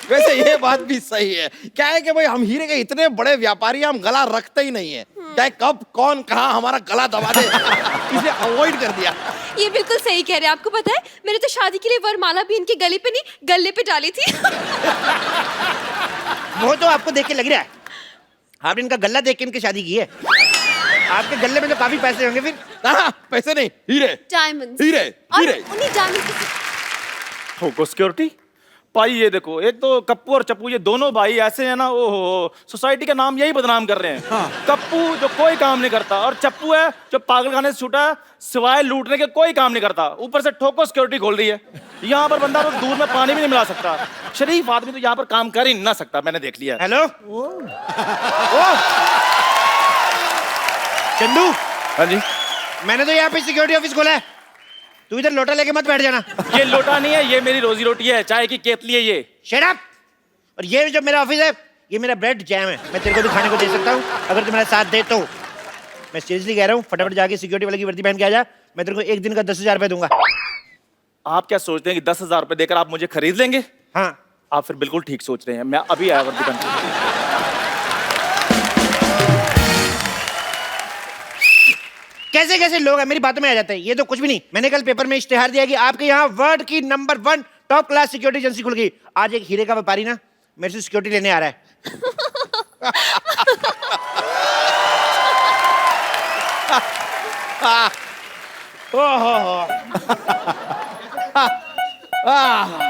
वैसे ये बात भी सही है। क्या है कि भाई हम हीरे के इतने बड़े व्यापारी हैं, हम गला रखते ही नहीं है। चाहे कब कौन कहाँ हमारा गला दबा दे, इसलिए अवॉइड कर दिया। ये बिल्कुल सही कह रहे हैं। आपको पता है मैंने तो शादी के लिए वरमाला भी इनके गले पे नहीं गले पे डाली थी। वो तो आपको देख के लग रहा है आपने इनका गल्ला देख के इनकी शादी की है। आपके गले में तो काफी पैसे होंगे फिर। हाँ, पैसे नहीं, हीरे। डायमंड्स। हीरे, और हीरे। उन्हीं डायमंड ठोको सिक्योरिटी भाई। ये देखो, एक तो कप्पू और चप्पू ये दोनों भाई ऐसे हैं ना, ओहो सोसाइटी का नाम यही बदनाम कर रहे हैं। कप्पू जो कोई काम नहीं करता और चप्पू है जो पागलखाने से छूटा सिवाय लूटने के कोई काम नहीं करता, ऊपर से ठोको सिक्योरिटी खोल रही है। यहाँ पर बंदा तो दूध में पानी भी नहीं मिला सकता। शरीफ आदमी तो यहाँ पर काम कर ही ना सकता, मैंने देख लिया। हेलो चंदू। हाँ जी। मैंने तो यहाँ पे सिक्योरिटी ऑफिस खोला है, तू इधर लोटा लेके मत बैठ जाना। ये लोटा नहीं है, ये मेरी रोजी रोटी है, चाय की केतली है ये। Shut up. और ये जो मेरा ऑफिस है ये मेरा ब्रेड जैम है, मैं तेरे को भी खाने को दे सकता हूँ अगर तू मेरा साथ दे तो। मैं सीरियसली कह रहा हूँ, फटाफट जाके सिक्योरिटी वाले की वर्दी पहन के आ जा, मैं तेरे को एक दिन का 10,000 रुपए दूंगा। आप क्या सोचते हैं कि 10,000 रुपए देकर आप मुझे खरीद लेंगे? हाँ आप फिर बिल्कुल ठीक सोच रहे हैं। मैं अभी आया वर्दी पहन के। कैसे कैसे लोग हैं मेरी बातों में आ जाते हैं, ये तो कुछ भी नहीं। मैंने कल पेपर में इश्तेहार दिया कि आपके यहाँ वर्ल्ड की number 1 top class security agency खुल गई। आज एक हीरे का व्यापारी ना मेरे से सिक्योरिटी लेने आ रहा है।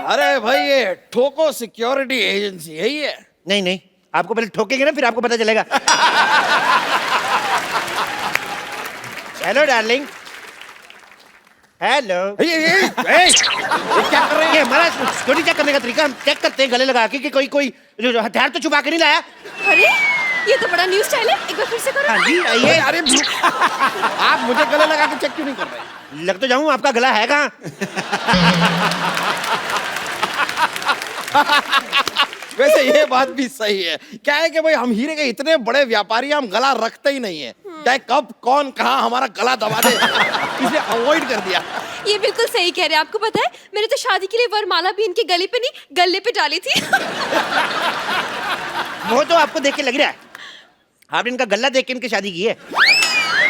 अरे भाई ये ठोको सिक्योरिटी एजेंसी है ये। नहीं नहीं, आपको पहले ठोकेंगे ना फिर आपको पता चलेगा। Hello darling. हेलो। ये क्या कर रहे हैं? ये हमारा सिक्योरिटी चेक करने का तरीका, हम चेक करते हैं गले लगा के कि कोई जो हथियार तो छुपा के नहीं लाया। अरे ये तो बड़ा न्यू स्टाइल है, एक बार फिर से करो। हाँ जी आइए। अरे आप मुझे गले लगा के चेक क्यों नहीं कर रहे? लग तो जाऊं, आपका गला है कहाँ? वैसे ये बात भी सही है। क्या है कि भाई हम हीरे के इतने बड़े व्यापारी हैं, हम गला रखते ही नहीं है। चाहे कब कौन कहाँ हमारा गला दबा दे, इसलिए अवॉइड कर दिया। ये बिल्कुल सही कह रहे हैं। आपको पता है मैंने तो शादी के लिए वरमाला भी इनके गले पे नहीं गले पे डाली थी। वो तो आपको देख के लग रहा है आपने इनका गल्ला देख के इनकी शादी की है।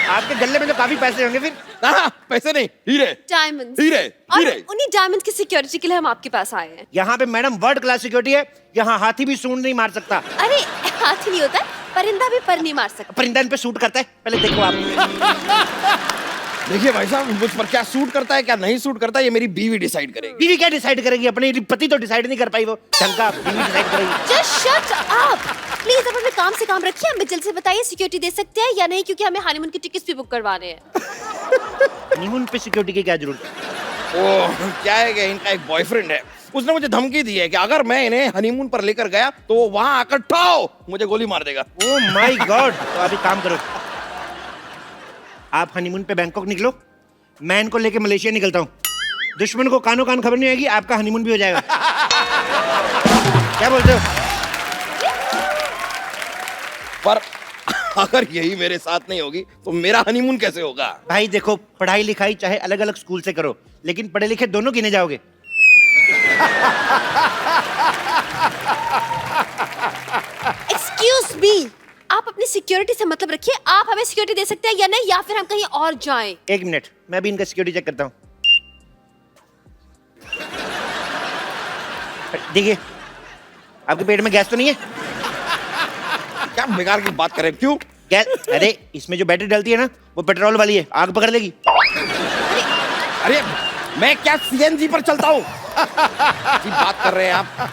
आपके गले में तो काफी पैसे होंगे फिर। हाँ, पैसे नहीं, हीरे। डायमंड्स। हीरे, और हीरे। उन्हीं डायमंड्स की सिक्योरिटी के लिए हम आपके पास आए हैं। यहाँ पे मैडम वर्ल्ड क्लास सिक्योरिटी है, यहाँ हाथी भी सूंड नहीं मार सकता। अरे हाथी नहीं होता, परिंदा भी पर नहीं मार सकता। परिंदा इन पे सूट करता है, पहले देखो आप। देखिए भाई साहब, मुझ पर क्या सूट करता है क्या नहीं सूट करता है ये मेरी बीवी डिसाइड करेगी। बीवी क्या डिसाइड करेगी? अपने पति तो डिसाइड नहीं कर पाई, वो ढंग का बीवी डिसाइड करेगी। Just shut up! प्लीज अब अपने काम से काम रखिए। हमें जल्द से बताइए सिक्योरिटी दे सकते हैं या नहीं, क्योंकि हमें हनीमून की टिकट्स भी बुक करवाने हैं। हनीमून पे सिक्योरिटी की क्या जरूरत है? ओह, क्या है कि इनका एक बॉयफ्रेंड है, उसने मुझे धमकी दी है कि अगर मैं इन्हें हनीमून पर लेकर गया तो वो वहां आकर ठाओ मुझे गोली मार देगा। Oh my God. तो अभी काम करो, आप हनीमून पे बैंकॉक निकलो, मैं इनको लेके मलेशिया निकलता हूँ। दुश्मन को कानो कान खबर नहीं आएगी, आपका हनीमून भी हो जाएगा। क्या बोलते हो? पर अगर यही मेरे साथ नहीं होगी तो मेरा हनीमून कैसे होगा? भाई देखो, पढ़ाई लिखाई चाहे अलग अलग स्कूल से करो, लेकिन पढ़े लिखे दोनों गिने जाओगे। एक्सक्यूज मी, आप अपनी सिक्योरिटी से मतलब रखिए। आप हमें सिक्योरिटी दे सकते हैं या नहीं, या फिर हम कहीं और जाएं। एक मिनट, मैं भी इनका सिक्योरिटी चेक करता हूँ। देखिए, आपके पेट में गैस तो नहीं है? क्या बेकार की बात करें? क्यों गैस? अरे इसमें जो बैटरी डलती है ना, वो पेट्रोल वाली है, आग पकड़ लेगी। अरे मैं क्या सीएनजी पर चलता हूँ? बात कर रहे हैं आप?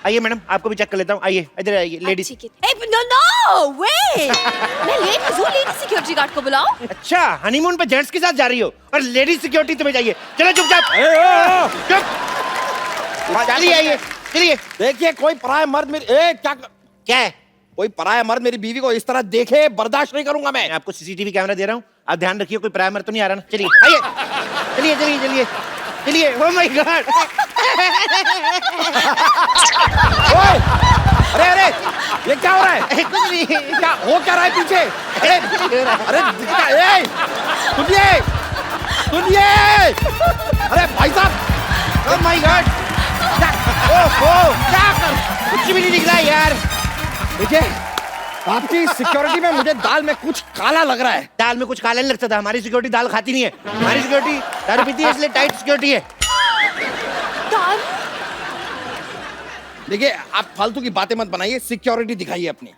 आइए मैडम, आपको भी चेक कर लेता हूँ। आइए इधर आइए लेडीज। नो नो वे, मैं लेडीज हूँ, लेडीज सिक्योरिटी गार्ड को बुलाओ। अच्छा, हनीमून पे जेंट्स के साथ जा रही हो और लेडीज सिक्योरिटी तुम्हें चाहिए? चलो चुपचाप चुप। चलिए आइए, चलिए। देखिए कोई पराया मर्द मेरी क्या है? कोई पराया मर्द मेरी बीवी को इस तरह देखे बर्दाश्त नहीं करूंगा मैं। आपको सीसीटीवी कैमरा दे रहा हूँ, आप ध्यान रखिए कोई पराया मर्द तो नहीं आ रहा ना। चलिए आइए, चलिए चलिए चलिए चलिए। Oh my God. अरे अरे ये क्या हो रहा है? कुछ नहीं। क्या हो क्या रहा है पीछे? अरे सुनिए सुनिए। अरे भाई साहब, ओह माय गॉड। क्या कर कुछ भी नहीं निकला यार। देखिए आपकी सिक्योरिटी में मुझे दाल में कुछ काला लग रहा है। दाल में कुछ काला नहीं लगता था, हमारी सिक्योरिटी दाल खाती नहीं है, हमारी सिक्योरिटी दारू पीती है, इसलिए टाइट सिक्योरिटी है। दारू? देखिए आप फालतू की बातें मत बनाइए, सिक्योरिटी दिखाइए अपनी।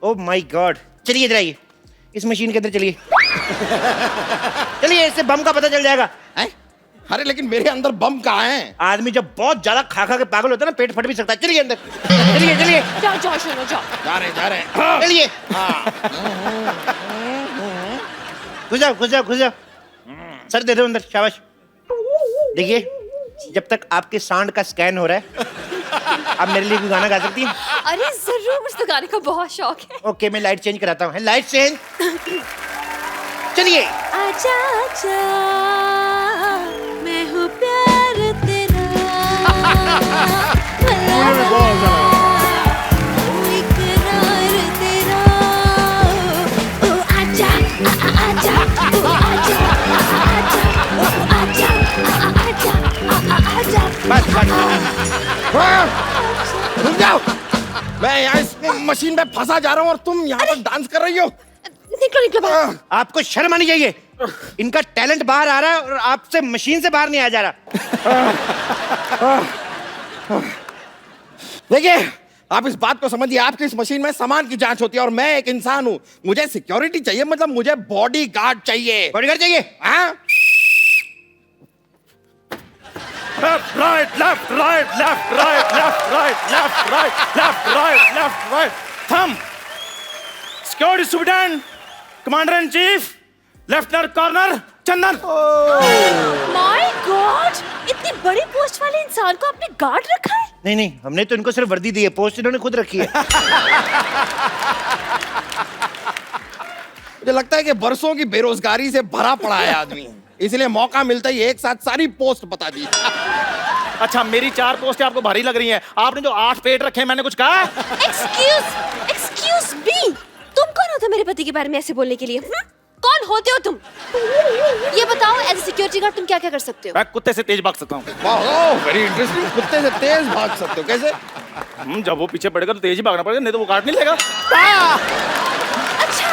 ओह माय गॉड, चलिए इधर आइए, इस मशीन के अंदर चलिए। चलिए, इससे बम का पता चल जाएगा। हैं? अरे लेकिन मेरे अंदर बम कहाँ है? आदमी जब बहुत ज्यादा खा खा के पागल होता है ना, पेट फट भी सकता है। चलिए अंदर, चलिए चलिए जाओ जाओ शोनो जाओ। जा रहे हैं। चलिए। घुस जाओ घुस जाओ घुस जाओ। सर दे दो अंदर, शाबाश। देखिए, जब तक आपके सांड का स्कैन हो रहा है, आप मेरे लिए भी गाना गा सकती हैं? अरे जरूर, मुझे तो गाने का बहुत शौक है। ओके, मैं लाइट चेंज कराता हूँ। Light change. चलिए। आजा आजा, मैं हूँ प्यार तेरा, इकरार तेरा। ओ आजा आजा, ओ आजा आजा, ओ आजा आजा आजा। बस बस। रुक जाओ, मैं यहाँ इस मशीन में फंसा जा रहा हूँ और तुम यहाँ पर डांस कर रही हो। निकलो निकलो बाहर। आपको शर्म आनी चाहिए। इनका टैलेंट बाहर आ रहा है और आपसे मशीन से बाहर नहीं आ जा रहा। देखिए आप इस बात को समझिए, आपकी इस मशीन में सामान की जांच होती है और मैं एक इंसान हूँ, मुझे सिक्योरिटी चाहिए, मतलब मुझे बॉडी गार्ड चाहिए। बॉडीगार्ड चाहिए? हाँ? Left right left right left right left right left right left right left right. थम security superintendent, commander in chief, lieutenant colonel Chandan. My god, इतनी बड़ी पोस्ट वाले इंसान को आपने गार्ड रखा है? नहीं नहीं, हमने तो इनको सिर्फ वर्दी दी है, पोस्ट इन्होंने खुद रखी है। मुझे लगता है कि बरसों की बेरोजगारी से भरा पड़ा है आदमी, इसलिए मौका मिलता ही एक साथ सारी पोस्ट बता दी। अच्छा, मेरी 4 पोस्टें आपको भारी लग रही हैं। आपने जो 8 पेट रखे हैं, मैंने कुछ कहा? एक्सक्यूज मी, तुम कौन हो मेरे पति के बारे में ऐसे बोलने के लिए? कौन होते हो तुम? ये बताओ, एज ए सिक्योरिटी गार्ड तुम क्या क्या कर सकते हो? मैं कुत्ते से तेज भाग सकता हूँ। वाह, वेरी इंटरेस्टिंग। कुत्ते से तेज भाग सकते हो, कैसे? जब वो पीछे पड़ेगा तो तेज ही भागना पड़ेगा, नहीं तो वो काट नहीं लेगा। अच्छा,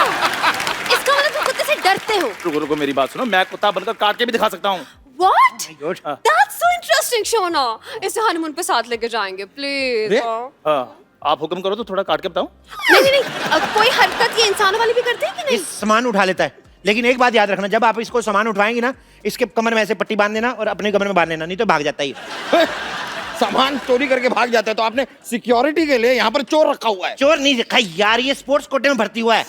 इसका मतलब तुम कुत्ते से डरते हो? रुको रुको, मेरी बात सुनो, मैं कुत्ता बनकर काट के भी दिखा सकता हूँ। What? God. That's so interesting, Shona. इसे हनीमून पे साथ लेके जाएंगे, प्लीज। आप हुक्म करो तो थोड़ा काट के बताऊं। नहीं नहीं, कोई हरकत ये इंसानों वाली भी करते हैं कि ये नहीं? सामान उठा लेता है, लेकिन एक बात याद रखना, जब आप इसको सामान उठवाएंगे ना, इसके कमर में ऐसे पट्टी बांध देना और अपने कमर में बांध लेना, नहीं तो भाग जाता है। सामान चोरी करके भाग जाते हैं, तो आपने सिक्योरिटी के लिए यहाँ पर चोर रखा हुआ है? चोर नहीं रखा यार, ये स्पोर्ट्स कोटे में भर्ती हुआ है।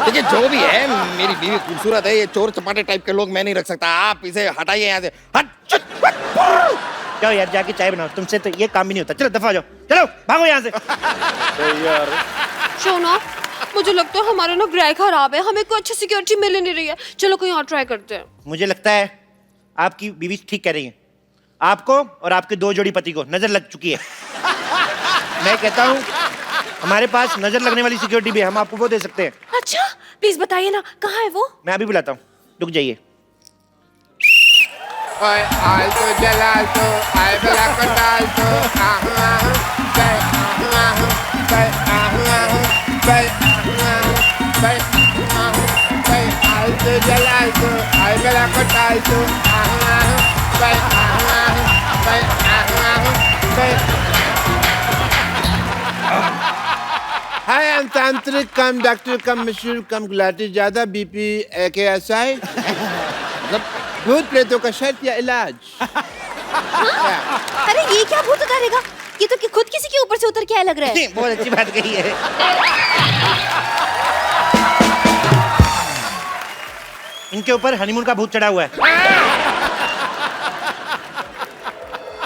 देखिए जो भी है, मेरी बीवी खूबसूरत है, ये चोर चपाटे टाइप के लोग मैं नहीं रख सकता। आप इसे हटाइए यहाँ से। हट। जाओ यार, जाके चाय बनाओ, तुमसे तो ये काम भी नहीं होता। चलो दफा हो जाओ, चलो भागो यहाँ से। यार शोना, मुझे लगता है हमारा ना ग्रह खराब है, हमें कोई अच्छी सिक्योरिटी मिल नहीं रही है। चलो कहीं और ट्राई करते हैं। मुझे लगता है आपकी बीवी ठीक कह रही है, आपको और आपके 2 जोड़ी पति को नजर लग चुकी है। मैं कहता हूँ हमारे पास नजर लगने वाली सिक्योरिटी भी है, हम आपको वो दे सकते हैं। अच्छा, प्लीज बताइए ना, कहाँ है वो? मैं अभी बुलाता हूँ, रुक जाइए। Oi, alto, gelato, ai bella cotalto, say, alto, gelato, ai bella cotalto, Hi, I'm Tantric, come doctor, come machine, come gulati, ज्यादा बीपी AKSI, भूत प्रेतों का शर्त या इलाज। अरे ये क्या भूत उतारेगा? ये तो खुद किसी के ऊपर से उतर के आया लग रहा है। बहुत अच्छी बात कही है। इनके ऊपर हनीमून का भूत चढ़ा हुआ है।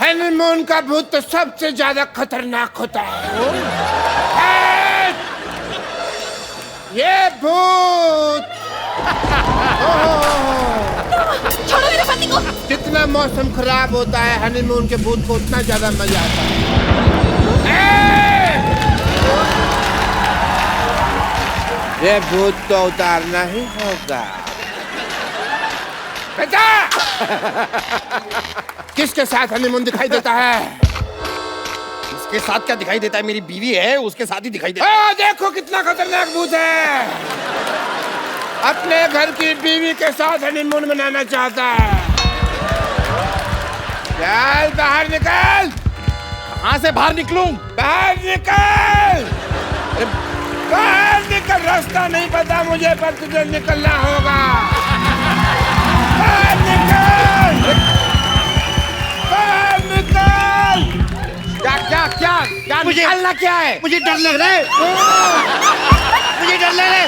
हनीमून का भूत तो सबसे ज्यादा खतरनाक होता है। ये भूत छोड़ो मेरे पति को। जितना मौसम खराब होता है, हनीमून के भूत को उतना ज्यादा मजा आता है। ये भूत तो उतारना ही होगा। बेटा, किसके साथ हनीमून दिखाई देता है? उसके साथ क्या दिखाई देता है, मेरी बीवी है, उसके साथ ही दिखाई देता है। देखो कितना खतरनाक भूत है, अपने घर की बीवी के साथ हनीमून मनाना चाहता है। चल बाहर निकल। कहाँ से बाहर निकलूं? बाहर निकल, बाहर निकल। रास्ता नहीं पता मुझे, पर तुझे निकलना होगा। बाहर निकल, बाहर निकल। क्या क्या क्या क्या मुझे- निकालना क्या है? मुझे डर लग रहा है, मुझे डर लग रहा है।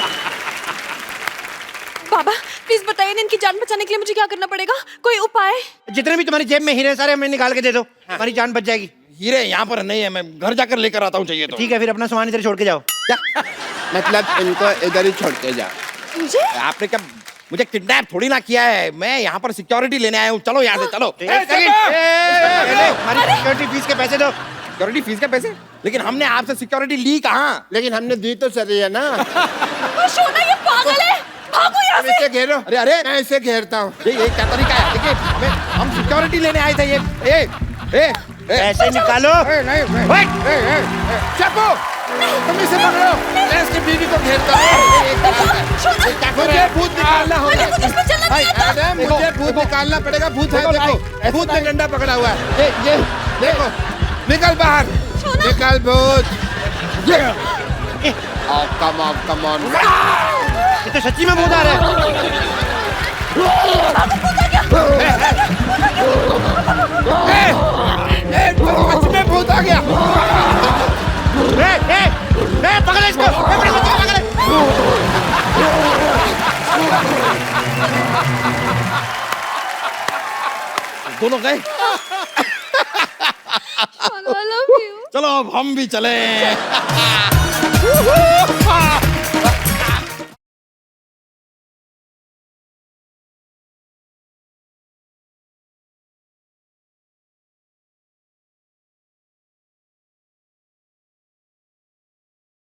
बाबा प्लीज बताइए ना, इनकी जान बचाने के लिए मुझे क्या करना पड़ेगा? कोई उपाय? जितने भी तुम्हारी जेब में हीरे सारे हमें निकाल के दे दो, हमारी जान बच जाएगी। हीरे यहाँ पर नहीं है, मैं घर जाकर लेकर आता हूँ, चाहिए तो। ठीक है, फिर अपना सामान इधर छोड़ के जाओ। क्या मतलब इनको इधर ही छोड़ के जा। मुझे? आपने क्या मुझे किडनैप थोड़ी ना किया है, मैं यहाँ पर सिक्योरिटी लेने आया हूँ। चलो यहाँ से, चलो। एक सेकंड, हमारी सिक्योरिटी फीस के पैसे दो। सिक्योरिटी फीस के पैसे? लेकिन हमने आपसे सिक्योरिटी ली कहाँ? लेकिन हमने दी तो सही है ना। शोना ये पागल है, भागो यहाँ अब इसे घेरो। अरे अरे, मैं इसे घेरता हूँ। ये क्या तरीका है? देखिए, हम सिक्योरिटी लेने आए थे। ये पैसे निकालो। नहीं Wait! चप्पू, तुम इसे पकड़ो, मैं इसकी बीवी को घेरता हूँ। मुझे भूत निकालना होगा। मैडम, मुझे भूत निकालना पड़ेगा। भूत है, देखो, भूत ने डंडा पकड़ा हुआ है। ये देखो, निकल बाहर, निकल भूत। Come on. ये तो सच्ची में भूत आ रहा है। सच में भूत आ गया। पकड़ इसको, पकड़। दोनों गए। I love you. चलो अब हम भी चले।